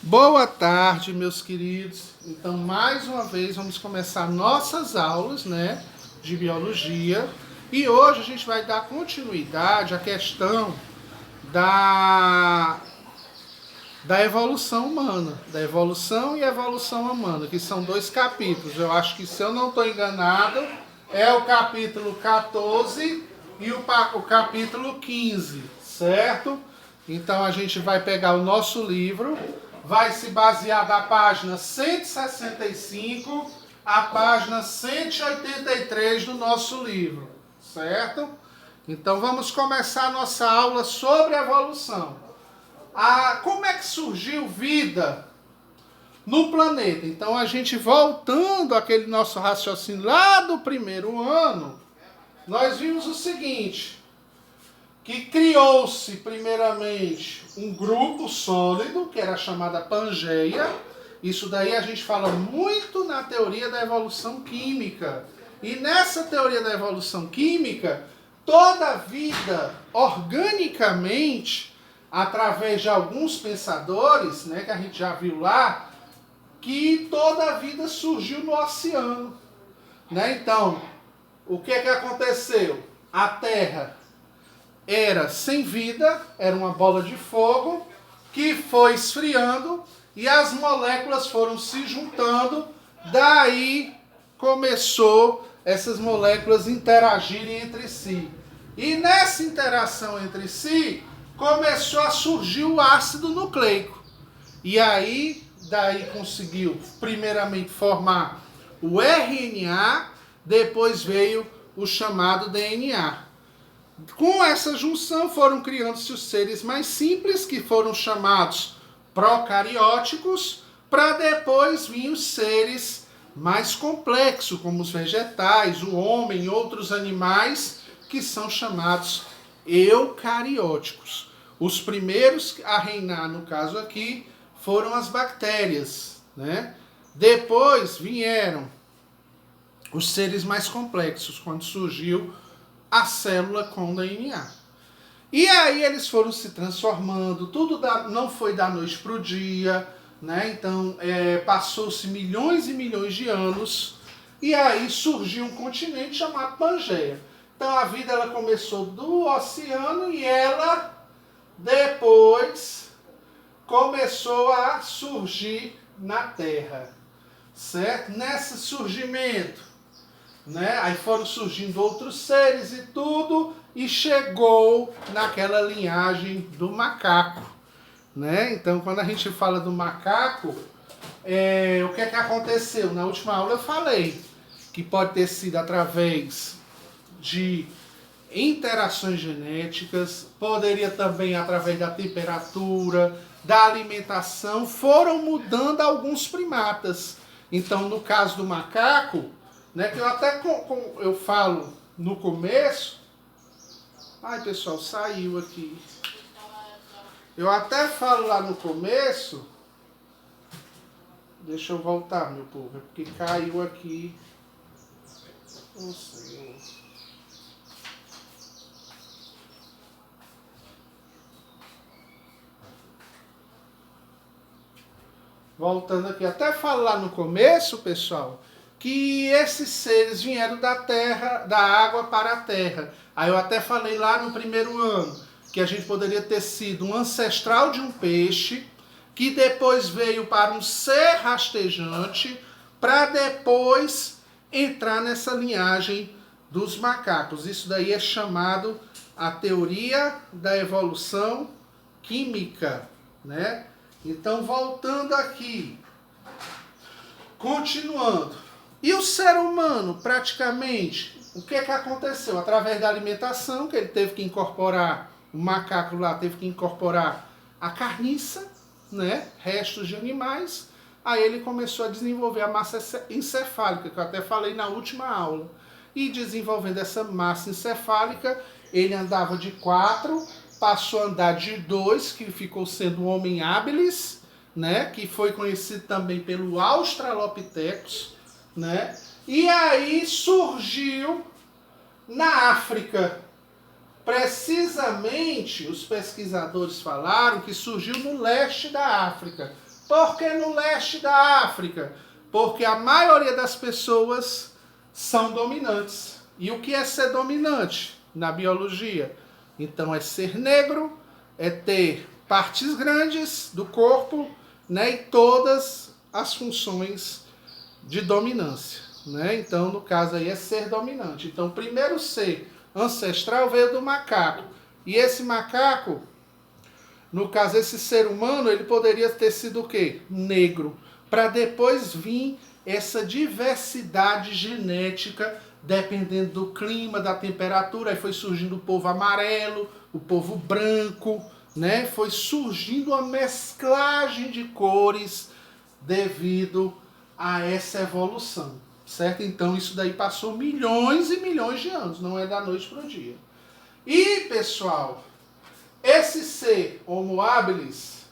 Boa tarde, meus queridos. Então, mais uma vez, vamos começar nossas aulas, né, de biologia. E hoje a gente vai dar continuidade à questão da, da evolução humana, da evolução e evolução humana, que são dois capítulos. Eu acho que, se eu não estou enganado, é o capítulo 14 e o capítulo 15, certo? Então, a gente vai pegar o nosso livro, vai se basear da página 165 à página 183 do nosso livro, certo? Então vamos começar a nossa aula sobre evolução. Como é que surgiu vida no planeta? Então a gente voltando àquele nosso raciocínio lá do primeiro ano, nós vimos o seguinte, que criou-se primeiramente um grupo sólido, que era chamada Pangeia. Isso daí a gente fala muito na teoria da evolução química. E nessa teoria da evolução química, toda a vida, organicamente, através de alguns pensadores, né, que a gente já viu lá, que toda a vida surgiu no oceano. Né? Então, o que aconteceu? A Terra era sem vida, era uma bola de fogo que foi esfriando e as moléculas foram se juntando, daí começou essas moléculas interagirem entre si. E nessa interação entre si, começou a surgir o ácido nucleico. E aí, daí conseguiu primeiramente formar o RNA, depois veio o chamado DNA. Com essa junção foram criando-se os seres mais simples, que foram chamados procarióticos, para depois vir os seres mais complexos, como os vegetais, o homem e outros animais, que são chamados eucarióticos. Os primeiros a reinar, no caso aqui, foram as bactérias, né? Depois vieram os seres mais complexos, quando surgiu a célula com DNA. E aí eles foram se transformando, tudo não foi da noite para o dia, né? Então passou-se milhões e milhões de anos, e aí surgiu um continente chamado Pangeia. Então a vida ela começou do oceano e ela depois começou a surgir na Terra, certo? Nesse surgimento, né? Aí foram surgindo outros seres e tudo, e chegou naquela linhagem do macaco, né? Então, quando a gente fala do macaco, o que aconteceu? Na última aula eu falei que pode ter sido através de interações genéticas, poderia também através da temperatura, da alimentação, foram mudando alguns primatas. Então, no caso do macaco, né, que eu até eu falo no começo. Ai, pessoal, saiu aqui. Eu até falo lá no começo. Deixa eu voltar, meu povo, é porque caiu aqui. Não sei. Voltando aqui, até falo lá no começo, pessoal, que esses seres vieram da terra, da água para a terra. Aí eu até falei lá no primeiro ano que a gente poderia ter sido um ancestral de um peixe, que depois veio para um ser rastejante, para depois entrar nessa linhagem dos macacos. Isso daí é chamado a teoria da evolução química, né? Então, voltando aqui, continuando. E o ser humano, praticamente, o que aconteceu? Através da alimentação, que ele teve que incorporar, o macaco lá teve que incorporar a carniça, né? Restos de animais. Aí ele começou a desenvolver a massa encefálica, que eu até falei na última aula. E desenvolvendo essa massa encefálica, ele andava de 4, passou a andar de 2, que ficou sendo o Homo habilis, né? Que foi conhecido também pelo Australopithecus, né? E aí surgiu na África. Precisamente, os pesquisadores falaram que surgiu no leste da África. Por que no leste da África? Porque a maioria das pessoas são dominantes. E o que é ser dominante na biologia? Então é ser negro, é ter partes grandes do corpo, né, e todas as funções de dominância, né? Então, no caso aí, é ser dominante. Então, o primeiro ser ancestral veio do macaco. E esse macaco, no caso, esse ser humano, ele poderia ter sido o quê? Negro. Para depois vir essa diversidade genética, dependendo do clima, da temperatura. Aí foi surgindo o povo amarelo, o povo branco, né? Foi surgindo uma mesclagem de cores devido a essa evolução, certo? Então isso daí passou milhões e milhões de anos, não é da noite para o dia. E, pessoal, esse ser Homo habilis,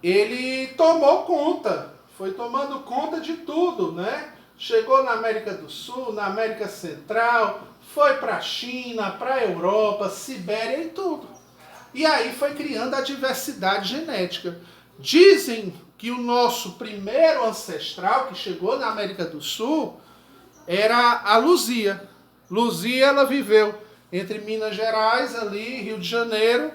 ele tomou conta, foi tomando conta de tudo, né? Chegou na América do Sul, na América Central, foi para a China, para a Europa, Sibéria e tudo. E aí foi criando a diversidade genética. Dizem que o nosso primeiro ancestral que chegou na América do Sul era a Luzia. Luzia, ela viveu entre Minas Gerais, ali, Rio de Janeiro,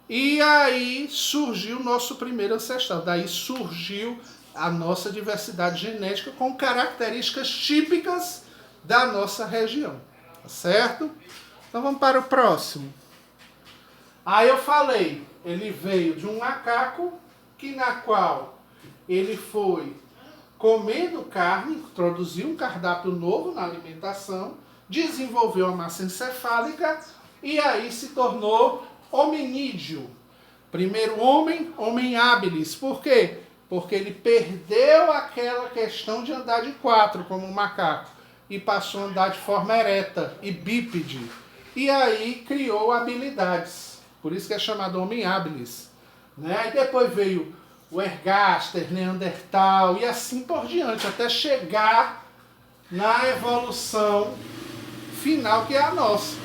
e aí surgiu o nosso primeiro ancestral. Daí surgiu a nossa diversidade genética com características típicas da nossa região. Tá certo? Então vamos para o próximo. Aí eu falei, ele veio de um macaco, que na qual ele foi comendo carne, introduziu um cardápio novo na alimentação, desenvolveu a massa encefálica e aí se tornou hominídeo. Primeiro homem, homem habilis. Por quê? Porque ele perdeu aquela questão de andar de quatro, como um macaco, e passou a andar de forma ereta e bípede. E aí criou habilidades. Por isso que é chamado homem habilis. Né? Aí depois veio o ergaster, neandertal e assim por diante, até chegar na evolução final que é a nossa.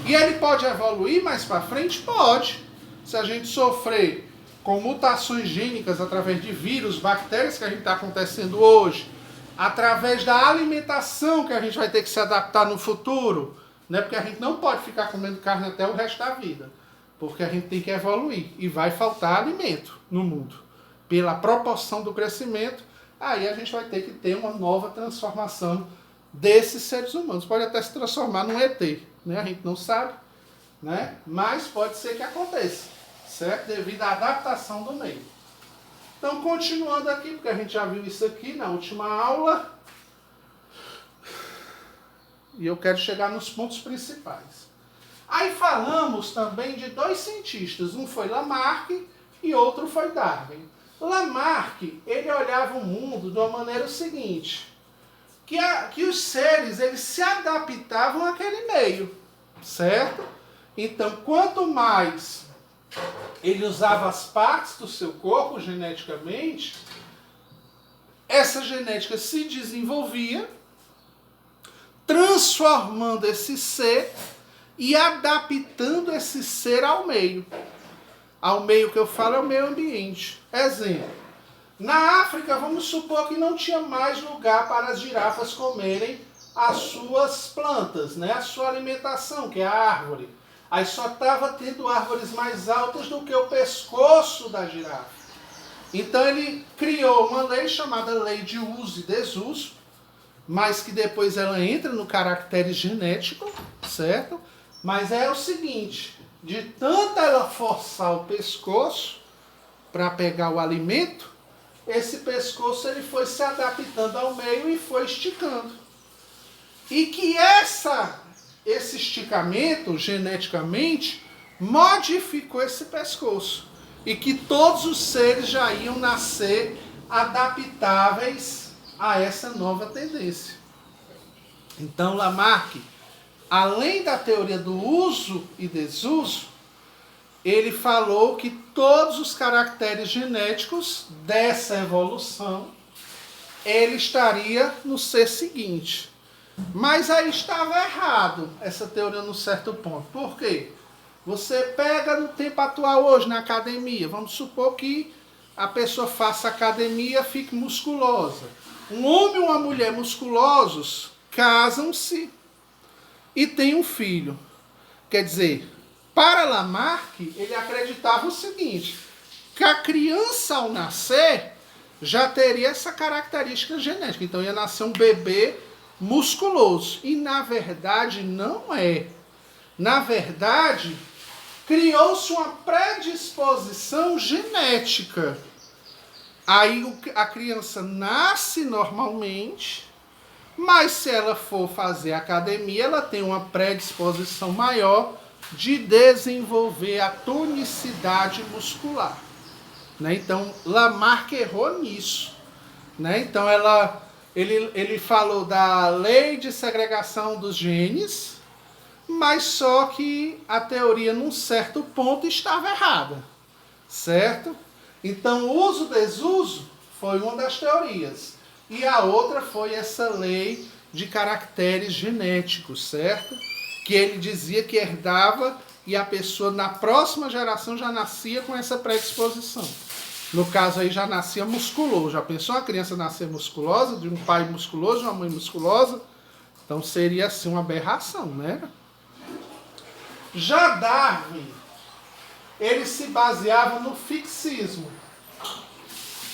E ele pode evoluir mais para frente? Pode. Se a gente sofrer com mutações gênicas através de vírus, bactérias que a gente está acontecendo hoje, através da alimentação que a gente vai ter que se adaptar no futuro, né? Porque a gente não pode ficar comendo carne até o resto da vida, porque a gente tem que evoluir e vai faltar alimento no mundo. Pela proporção do crescimento, aí a gente vai ter que ter uma nova transformação desses seres humanos. Pode até se transformar num ET, né? A gente não sabe, né? Mas pode ser que aconteça, certo? Devido à adaptação do meio. Então, continuando aqui, porque a gente já viu isso aqui na última aula, e eu quero chegar nos pontos principais. Aí falamos também de dois cientistas, um foi Lamarck e outro foi Darwin. Lamarck, ele olhava o mundo de uma maneira seguinte, que os seres, eles se adaptavam àquele meio, certo? Então, quanto mais ele usava as partes do seu corpo geneticamente, essa genética se desenvolvia, transformando esse ser e adaptando esse ser ao meio. Ao meio que eu falo é o meio ambiente. Exemplo, na África, vamos supor que não tinha mais lugar para as girafas comerem as suas plantas, né? A sua alimentação, que é a árvore. Aí só estava tendo árvores mais altas do que o pescoço da girafa. Então ele criou uma lei chamada Lei de Uso e Desuso, mas que depois ela entra no caractere genético, certo? Mas é o seguinte, de tanto ela forçar o pescoço para pegar o alimento, esse pescoço ele foi se adaptando ao meio e foi esticando. E que esse esticamento, geneticamente, modificou esse pescoço. E que todos os seres já iam nascer adaptáveis a essa nova tendência. Então, Lamarck, além da teoria do uso e desuso, ele falou que todos os caracteres genéticos dessa evolução, ele estaria no ser seguinte. Mas aí estava errado essa teoria num certo ponto. Por quê? Você pega no tempo atual hoje na academia, vamos supor que a pessoa faça academia, fique musculosa. Um homem e uma mulher musculosos casam-se e têm um filho. Quer dizer, para Lamarck, ele acreditava o seguinte, que a criança ao nascer já teria essa característica genética. Então ia nascer um bebê musculoso. E na verdade não é. Na verdade, criou-se uma predisposição genética. Aí a criança nasce normalmente, mas se ela for fazer academia, ela tem uma predisposição maior de desenvolver a tonicidade muscular. Né? Então, Lamarck errou nisso. Né? Então, ele falou da lei de segregação dos genes, mas só que a teoria, num certo ponto, estava errada. Certo? Então, o uso-desuso foi uma das teorias. E a outra foi essa lei de caracteres genéticos, certo? Que ele dizia que herdava e a pessoa na próxima geração já nascia com essa predisposição. No caso aí já nascia musculoso. Já pensou a criança nascer musculosa, de um pai musculoso, de uma mãe musculosa? Então seria assim uma aberração, né? Já Darwin, ele se baseava no fixismo.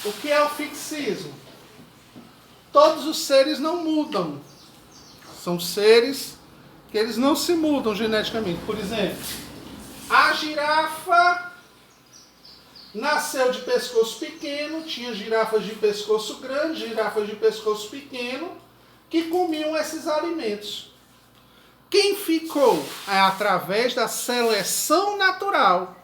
O que é o fixismo? Todos os seres não mudam. São seres que eles não se mudam geneticamente. Por exemplo, a girafa nasceu de pescoço pequeno, tinha girafas de pescoço grande, girafas de pescoço pequeno, que comiam esses alimentos. Quem ficou? É através da seleção natural.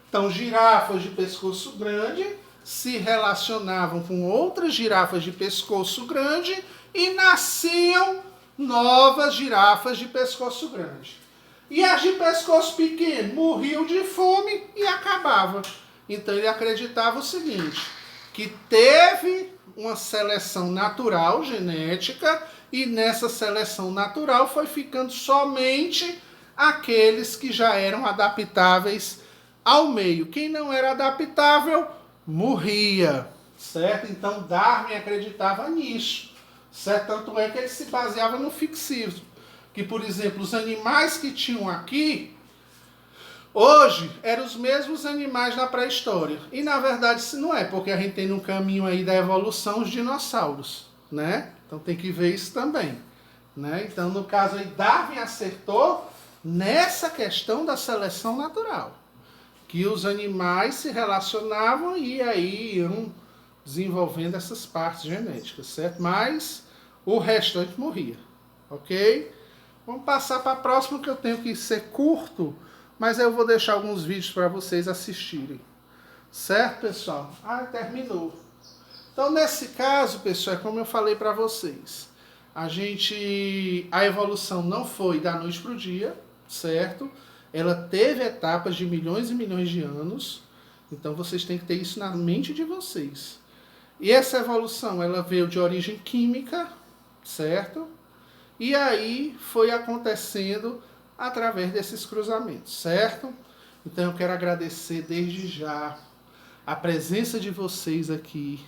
Então, girafas de pescoço grande se relacionavam com outras girafas de pescoço grande e nasciam novas girafas de pescoço grande. E as de pescoço pequeno morriam de fome e acabavam. Então ele acreditava o seguinte, que teve uma seleção natural, genética, e nessa seleção natural foi ficando somente aqueles que já eram adaptáveis ao meio. Quem não era adaptável, morria, certo? Então Darwin acreditava nisso, certo? Tanto é que ele se baseava no fixismo, que, por exemplo, os animais que tinham aqui, hoje, eram os mesmos animais da pré-história. E na verdade isso não é, porque a gente tem no caminho aí da evolução os dinossauros, né? Então tem que ver isso também, né? Então no caso aí Darwin acertou nessa questão da seleção natural, que os animais se relacionavam e aí iam desenvolvendo essas partes genéticas, certo? Mas o restante morria, ok? Vamos passar para a próxima, que eu tenho que ser curto, mas eu vou deixar alguns vídeos para vocês assistirem. Certo, pessoal? Terminou. Então, nesse caso, pessoal, é como eu falei para vocês. A evolução não foi da noite para o dia, certo? Ela teve etapas de milhões e milhões de anos. Então, vocês têm que ter isso na mente de vocês. E essa evolução, ela veio de origem química, certo? E aí foi acontecendo através desses cruzamentos, certo? Então eu quero agradecer desde já a presença de vocês aqui.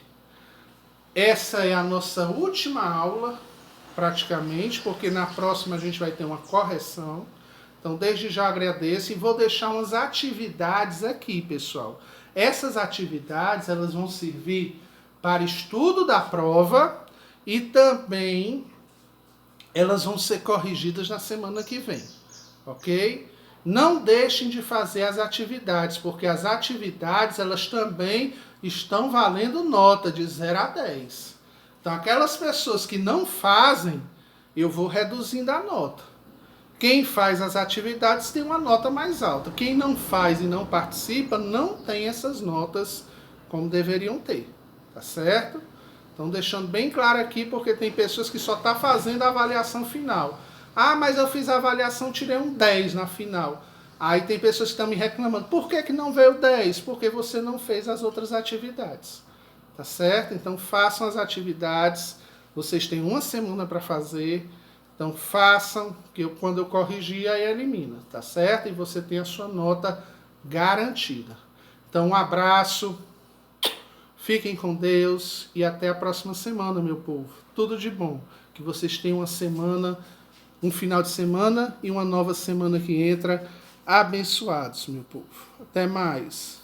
Essa é a nossa última aula, praticamente, porque na próxima a gente vai ter uma correção. Então desde já agradeço e vou deixar umas atividades aqui, pessoal. Essas atividades, elas vão servir para estudo da prova e também elas vão ser corrigidas na semana que vem. Ok? Não deixem de fazer as atividades, porque as atividades elas também estão valendo nota de 0 a 10. Então aquelas pessoas que não fazem, eu vou reduzindo a nota. Quem faz as atividades tem uma nota mais alta. Quem não faz e não participa não tem essas notas como deveriam ter. Tá certo? Então deixando bem claro aqui, porque tem pessoas que só estão fazendo a avaliação final. Mas eu fiz a avaliação, tirei um 10 na final. Aí tem pessoas que estão me reclamando. Por que não veio 10? Porque você não fez as outras atividades. Tá certo? Então façam as atividades. Vocês têm uma semana para fazer. Então façam, que quando eu corrigir, aí elimina. Tá certo? E você tem a sua nota garantida. Então um abraço. Fiquem com Deus e até a próxima semana, meu povo. Tudo de bom. Que vocês tenham uma semana, um final de semana e uma nova semana que entra abençoados, meu povo. Até mais.